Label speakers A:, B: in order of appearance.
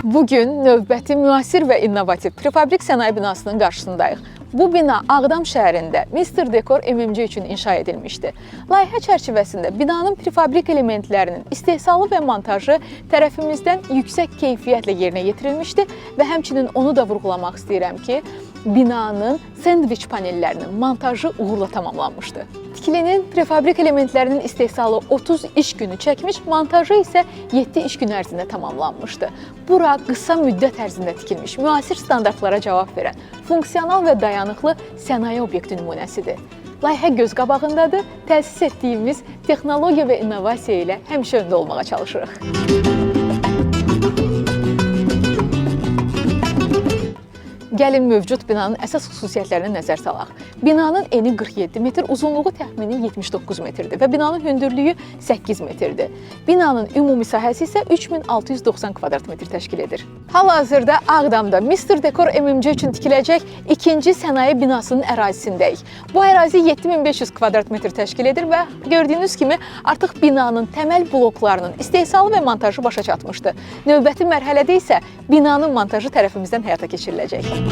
A: Bugün növbəti müasir və innovativ prefabrik sənaye binasının qarşısındayıq. Bu bina Ağdam şəhərində Mr. Dekor MMC üçün inşa edilmişdi. Layihə çərçivəsində binanın prefabrik elementlərinin istehsalı və montajı tərəfimizdən yüksək keyfiyyətlə yerinə yetirilmişdi və həmçinin onu da vurğulamaq istəyirəm ki, binanın sendviç panellərinin montajı uğurla tamamlanmışdı. Tikilinin prefabrik elementlərinin istehsalı 30 iş günü çəkmiş, montajı isə 7 iş günü ərzində tamamlanmışdı. Bura qısa müddət ərzində tikilmiş, müasir standartlara cavab verən, funksional və dayanıqlı sənaye obyekti nümunəsidir. Layihə göz qabağındadır, təsis etdiyimiz texnologiya və innovasiya ilə həmişə öndə olmağa çalışırıq. Gəlin mövcud binanın əsas xüsusiyyətlərinə nəzər salaq. Binanın eni 47 metr, uzunluğu təxmini 79 metrdir və binanın hündürlüyü 8 metrdir. Binanın ümumi sahəsi isə 3690 kvadrat metr təşkil edir. Hal-hazırda Ağdamda Mr. Dekor MMC üçün tikiləcək ikinci sənaye binasının ərazisindəyik. Bu ərazi 7500 kvadrat metr təşkil edir və gördüyünüz kimi artıq binanın təməl bloklarının istehsalı və montajı başa çatmışdı. Növbəti mərhələdə isə binanın montajı tərəfimizdən həyata keçiriləcək.